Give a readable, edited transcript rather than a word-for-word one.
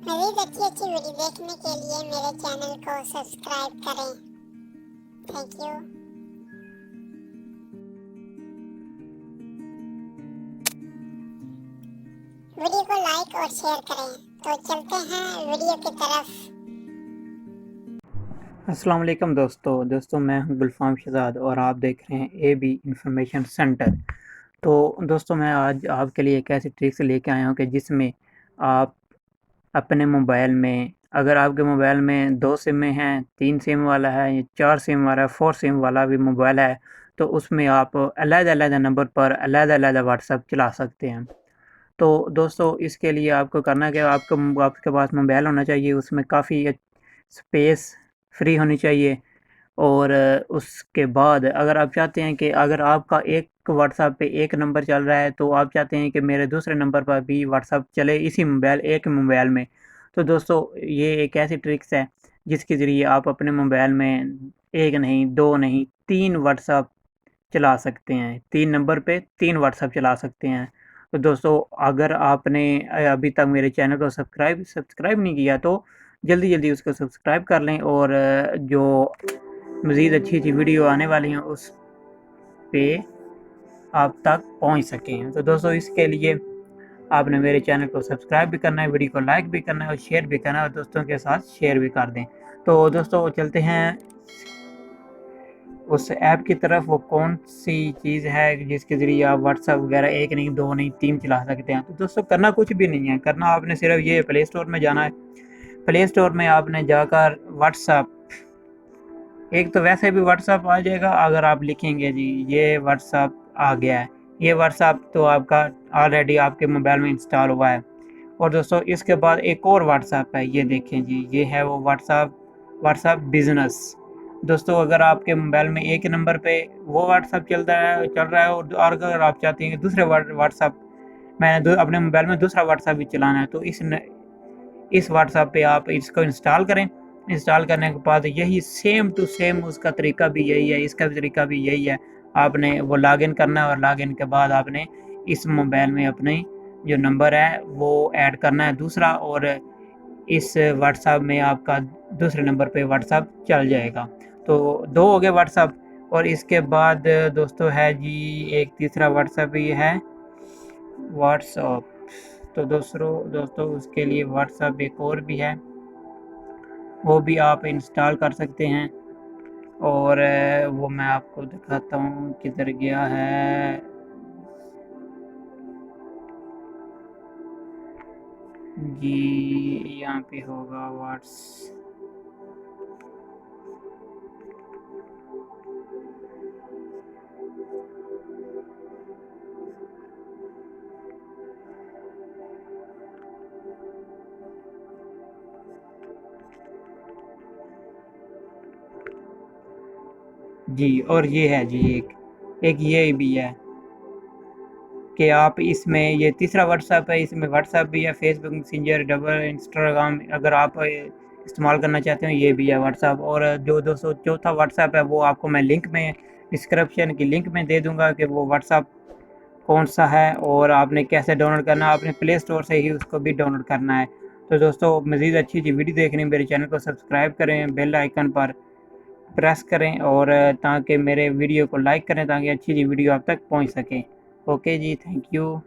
मज़ीद अच्छी वीडियो देखने के लिए मेरे चैनल को सब्सक्राइब करें। Thank you. वीडियो को लाइक और शेयर करें। तो चलते हैं वीडियो की तरफ। अस्सलाम वालेकुम दोस्तों मैं हूं गुलफाम शहजाद और आप देख रहे हैं AB इंफॉर्मेशन सेंटर। तो दोस्तों मैं आज आपके लिए एक ऐसी ट्रिक्स लेके आया हूं कि जिसमें आप अपने मोबाइल में, अगर आपके मोबाइल में 2 सिम हैं, 3 सिम वाला है या 4 सिम वाला है, 4 सिम वाला भी मोबाइल है, तो उसमें आप अलग-अलग नंबर पर अलग-अलग व्हाट्सएप चला सकते हैं। तो दोस्तों इसके लिए आपको करना क्या है, आपके पास मोबाइल होना चाहिए, उसमें काफ़ी स्पेस फ्री होनी चाहिए। और उसके बाद अगर आप चाहते हैं कि अगर आपका एक व्हाट्सएप पे एक नंबर चल रहा है, तो आप चाहते हैं कि मेरे दूसरे नंबर पर भी व्हाट्सएप चले इसी एक मोबाइल में, तो दोस्तों ये एक ऐसी ट्रिक्स है जिसके ज़रिए आप अपने मोबाइल में एक नहीं, दो नहीं, 3 व्हाट्सएप चला सकते हैं। 3 नंबर पे 3 व्हाट्सएप चला सकते हैं। तो दोस्तों अगर आपने अभी तक मेरे चैनल को सब्सक्राइब नहीं किया, तो जल्दी उसको सब्सक्राइब कर लें और जो मज़ीद अच्छी वीडियो आने वाली हैं उस पे आप तक पहुंच सकें। तो दोस्तों इसके लिए आपने मेरे चैनल को सब्सक्राइब भी करना है, वीडियो को लाइक भी करना है और शेयर भी करना है, और दोस्तों के साथ शेयर भी कर दें। तो दोस्तों चलते हैं उस ऐप की तरफ। वो कौन सी चीज़ है जिसके ज़रिए आप व्हाट्सएप वगैरह एक नहीं, दो नहीं, 3 चला सकते हैं। तो दोस्तों करना कुछ भी नहीं है, करना आपने सिर्फ ये प्ले स्टोर में जाना है। प्ले स्टोर में आपने जाकर व्हाट्सएप, एक तो वैसे भी व्हाट्सएप आ जाएगा, अगर आप लिखेंगे जी ये व्हाट्सएप आ गया है, ये व्हाट्सएप तो आपका ऑलरेडी आपके मोबाइल में इंस्टॉल हुआ है। और दोस्तों इसके बाद एक और व्हाट्सएप है, ये देखें जी, ये है वो व्हाट्सएप बिजनेस। दोस्तों अगर आपके मोबाइल में एक नंबर पे वो व्हाट्सएप चल रहा है और अगर आप चाहते हैं कि दूसरे व्हाट्सएप, मैंने अपने मोबाइल में दूसरा व्हाट्सएप भी चलाना है, तो इस व्हाट्सएप पे आप इसको इंस्टॉल करें। इंस्टॉल करने के बाद यही सेम टू सेम उसका तरीका भी यही है, इसका भी तरीका भी यही है। आपने वो लॉगिन करना है और लॉगिन के बाद आपने इस मोबाइल में अपने जो नंबर है वो ऐड करना है दूसरा, और इस व्हाट्सएप में आपका दूसरे नंबर पे व्हाट्सएप चल जाएगा। तो 2 हो गए व्हाट्सएप। और इसके बाद दोस्तों है जी एक तीसरा व्हाट्सएप भी है, व्हाट्सएप। तो दोस्तों उसके लिए व्हाट्सएप एक और भी है, वो भी आप इंस्टॉल कर सकते हैं। और वो मैं आपको दिखाता हूँ किधर गया है जी, यहाँ पे होगा व्हाट्स, जी। और ये है जी एक ये भी है कि आप इसमें, ये तीसरा व्हाट्सएप है, इसमें व्हाट्सएप भी है, फेसबुक मैसेंजर, डबल इंस्टाग्राम अगर आप इस्तेमाल करना चाहते हैं, ये भी है व्हाट्सएप। और जो दोस्तों चौथा व्हाट्सएप है वो आपको मैं लिंक में, डिस्क्रिप्शन की लिंक में दे दूंगा कि वो व्हाट्सएप कौन सा है और आपने कैसे डाउनलोड करना है। आपने प्ले स्टोर से ही उसको भी डाउनलोड करना है। तो दोस्तों मज़ीद अच्छी वीडियो देखने मेरे चैनल को सब्सक्राइब करें, बेल आइकन पर प्रेस करें और ताकि मेरे वीडियो को लाइक करें ताकि अच्छी वीडियो आप तक पहुंच सके। ओके जी, थैंक यू।